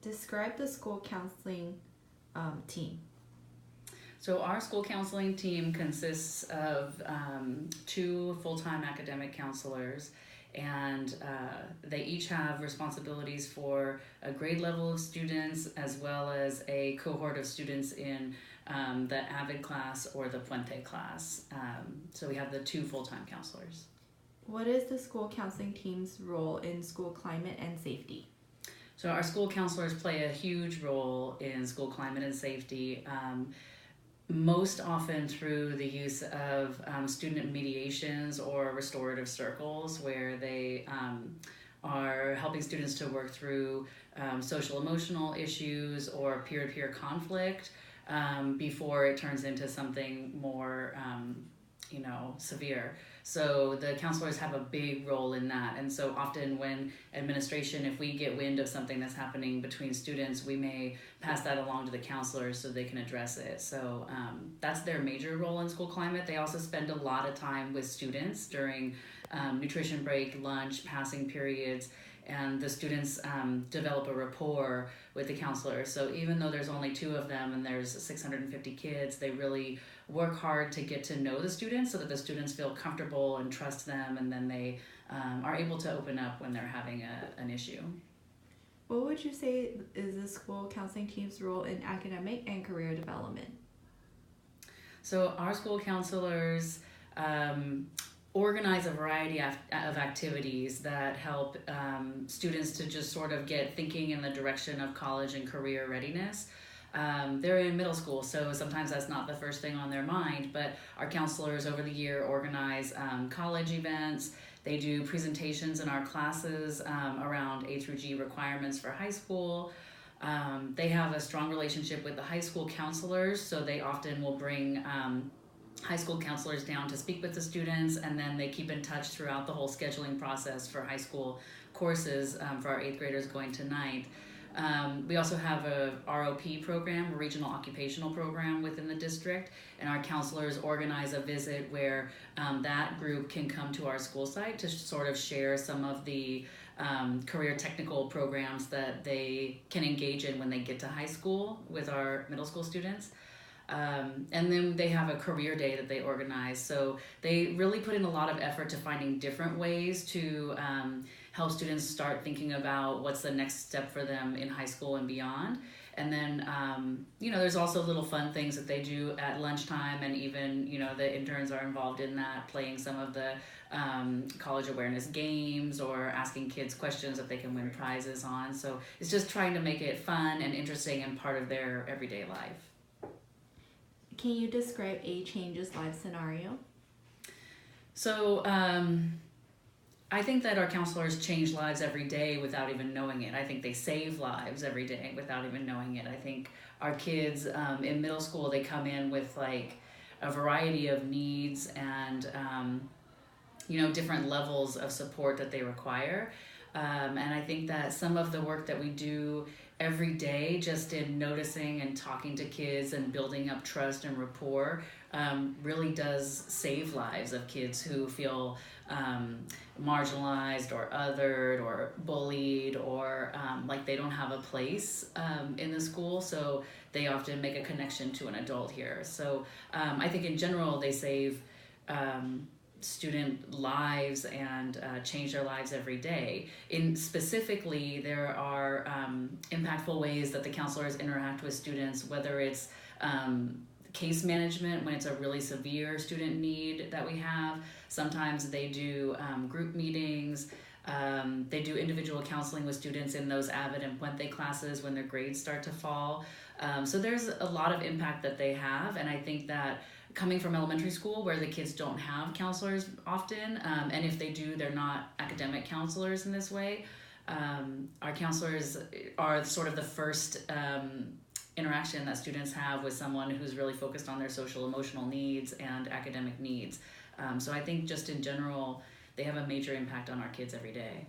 Describe the school counseling team. So our school counseling team consists of two full-time academic counselors, and they each have responsibilities for a grade level of students as well as a cohort of students in the AVID class or the Puente class. So we have the two full-time counselors. What is the school counseling team's role in school climate and safety? So our school counselors play a huge role in school climate and safety. Most often through the use of student mediations or restorative circles, where they are helping students to work through social emotional issues or peer-to-peer conflict before it turns into something more severe. So the counselors have a big role in that. And so often when administration, if we get wind of something that's happening between students, we may pass that along to the counselors so they can address it. So that's their major role in school climate. They also spend a lot of time with students during nutrition break, lunch, passing periods, and the students develop a rapport with the counselors. So even though there's only two of them and there's 650 kids, they really work hard to get to know the students so that the students feel comfortable and trust them, and then they are able to open up when they're having an issue. What would you say is the school counseling team's role in academic and career development? So our school counselors organize a variety of activities that help students to just sort of get thinking in the direction of college and career readiness. They're in middle school, so sometimes that's not the first thing on their mind, but our counselors over the year organize college events. They do presentations in our classes around A through G requirements for high school. They have a strong relationship with the high school counselors, so they often will bring high school counselors down to speak with the students, and then they keep in touch throughout the whole scheduling process for high school courses for our 8th graders going to 9th. We also have a ROP program, a regional occupational program within the district, and our counselors organize a visit where that group can come to our school site to sort of share some of the career technical programs that they can engage in when they get to high school with our middle school students. And then they have a career day that they organize. So they really put in a lot of effort to finding different ways to help students start thinking about what's the next step for them in high school and beyond. And then, there's also little fun things that they do at lunchtime, and even, the interns are involved in that, playing some of the college awareness games or asking kids questions that they can win prizes on. So it's just trying to make it fun and interesting and part of their everyday life. Can you describe a changes life scenario? So I think that our counselors change lives every day without even knowing it. I think they save lives every day without even knowing it. I think our kids in middle school, they come in with like a variety of needs and different levels of support that they require. And I think that some of the work that we do every day, just in noticing and talking to kids and building up trust and rapport, really does save lives of kids who feel marginalized or othered or bullied or like they don't have a place in the school. So they often make a connection to an adult here. So I think in general they save student lives and change their lives every day. Specifically, there are impactful ways that the counselors interact with students, whether it's case management when it's a really severe student need that we have. Sometimes they do group meetings. They do individual counseling with students in those AVID and Puente classes when their grades start to fall. So there's a lot of impact that they have, and I think that coming from elementary school where the kids don't have counselors often, and if they do, they're not academic counselors in this way. Our counselors are sort of the first interaction that students have with someone who's really focused on their social emotional needs and academic needs. So I think just in general, they have a major impact on our kids every day.